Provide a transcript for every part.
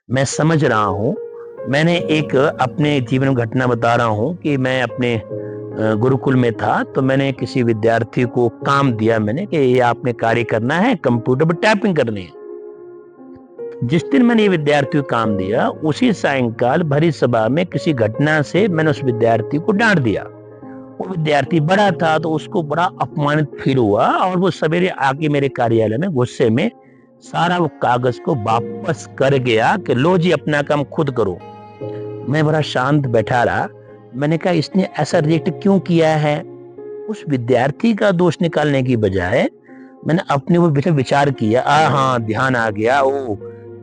मैं समझ रहा हूँ। मैंने एक अपने जीवन में घटना बता रहा हूँ कि मैं अपने गुरुकुल में था, तो मैंने किसी विद्यार्थी को काम दिया मैंने कि ये आपने कार्य करना है, कंप्यूटर पर टाइपिंग करनी है। जिस दिन मैंने ये विद्यार्थी को काम दिया, उसी सायंकाल भरी सभा में किसी घटना से मैंने उस विद्यार्थी को डाँट दिया। वो विद्यार्थी बड़ा था तो उसको बड़ा अपमानित फ़ील हुआ और वो सवेरे आके मेरे कार्यालय में गुस्से में सारा वो कागज़ को वापस कर गया कि लो जी अपना काम खुद करो। मैं बड़ा शांत बैठा रहा। मैंने कहा इसने ऐसा रिएक्ट क्यों किया है? उस विद्यार्थी का दोष निकालने की बजाय मैंने अपने वो विचार किया। हाँ, ध्यान आ गया। ओह!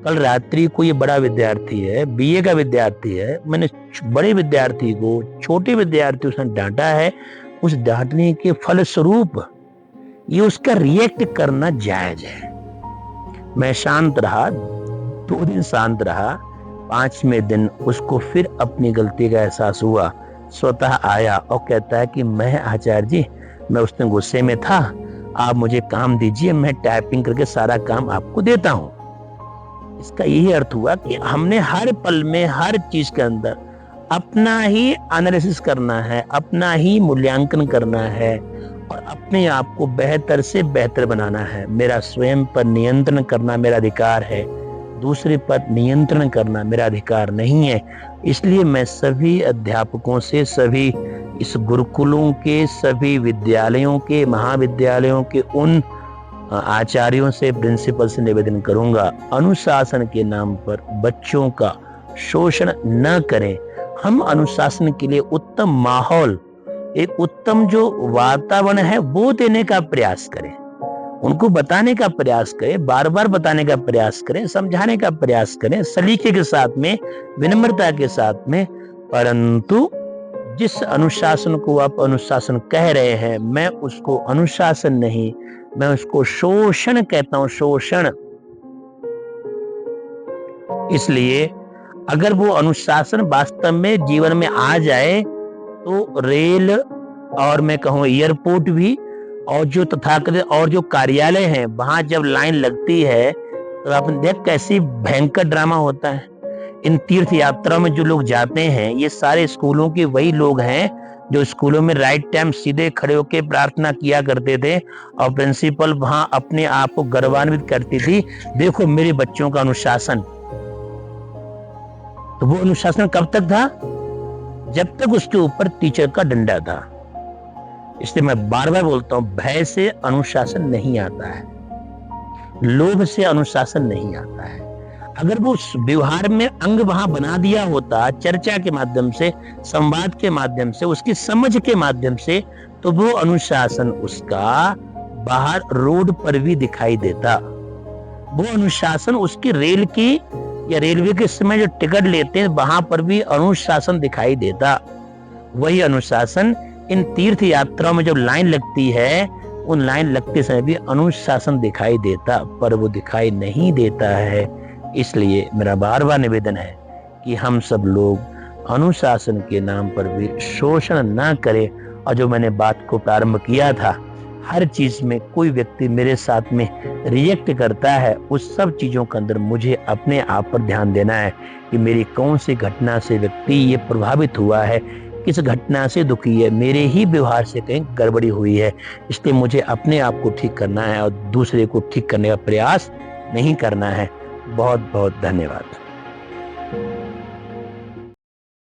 कल रात्रि को ये बड़ा विद्यार्थी है, बीए का विद्यार्थी है। मैंने बड़े विद्यार्थी को छोटे विद्यार्थी उसने डाँटा है। उस डाँटने के फलस्वरूप ये उसका रिएक्ट करना जायज़ है। मैं शांत रहा, 2 दिन शांत रहा। 5वें दिन उसको फिर अपनी गलती का एहसास हुआ। स्वतः आया और कहता है कि मैं आचार्य जी, मैं उस दिन गुस्से में था, आप मुझे काम दीजिए, मैं टाइपिंग करके सारा काम आपको देता हूँ। इसका यही अर्थ हुआ कि हमने हर पल में, हर चीज के अंदर अपना ही एनालिसिस करना है, अपना ही मूल्यांकन करना है और अपने आप को बेहतर से बेहतर बनाना है। मेरा स्वयं पर नियंत्रण करना मेरा अधिकार है, दूसरे पर नियंत्रण करना मेरा अधिकार नहीं है। इसलिए मैं सभी अध्यापकों से, सभी इस गुरुकुलों के, सभी विद्यालयों के, महाविद्यालयों के उन आचार्यों से, प्रिंसिपल से निवेदन करूंगा, अनुशासन के नाम पर बच्चों का शोषण न करें। हम अनुशासन के लिए उत्तम माहौल, एक उत्तम जो वातावरण है वो देने का प्रयास करें, उनको बताने का प्रयास करें, बार बार बताने का प्रयास करें, समझाने का प्रयास करें, सलीके के साथ में, विनम्रता के साथ में। परंतु जिस अनुशासन को आप अनुशासन कह रहे हैं, मैं उसको अनुशासन नहीं, मैं उसको शोषण कहता हूं, शोषण। इसलिए अगर वो अनुशासन वास्तव में जीवन में आ जाए तो रेल और मैं कहूँ एयरपोर्ट भी, और जो तथाकथित और जो कार्यालय हैं वहां जब लाइन लगती है तो आपने देख कैसी भयंकर ड्रामा होता है। इन तीर्थ यात्रा में जो लोग जाते हैं ये सारे स्कूलों के वही लोग हैं जो स्कूलों में राइट टाइम सीधे खड़े होकर प्रार्थना किया करते थे और प्रिंसिपल वहां अपने आप को गौरवान्वित करती थी, देखो मेरे बच्चों का अनुशासन। तो वो अनुशासन कब तक था? जब तक उसके ऊपर टीचर का डंडा था। इसलिए मैं बार बार बोलता हूं, भय से अनुशासन नहीं आता है, लोभ से अनुशासन नहीं आता है। अगर वो व्यवहार में अंग वहां बना दिया होता, चर्चा के माध्यम से, संवाद के माध्यम से, उसकी समझ के माध्यम से, तो वो अनुशासन उसका बाहर रोड पर भी दिखाई देता। वो अनुशासन उसकी रेल की या रेलवे के समय जो टिकट लेते हैं वहां पर भी अनुशासन दिखाई देता। वही अनुशासन इन तीर्थ यात्राओं में जब लाइन लगती है, उन लाइन लगते समय भी अनुशासन दिखाई देता, पर वो दिखाई नहीं देता है। इसलिए मेरा बार बार निवेदन है कि हम सब लोग अनुशासन के नाम पर भी शोषण न करें। और जो मैंने बात को प्रारंभ किया था, हर चीज में कोई व्यक्ति मेरे साथ में रिएक्ट करता है, उस सब चीजों के अंदर मुझे अपने आप पर ध्यान देना है कि मेरी कौन सी घटना से व्यक्ति ये प्रभावित हुआ है, किस घटना से दुखी है, मेरे ही व्यवहार से कहीं गड़बड़ी हुई है। इसलिए मुझे अपने आप को ठीक करना है और दूसरे को ठीक करने का प्रयास नहीं करना है। बहुत बहुत धन्यवाद।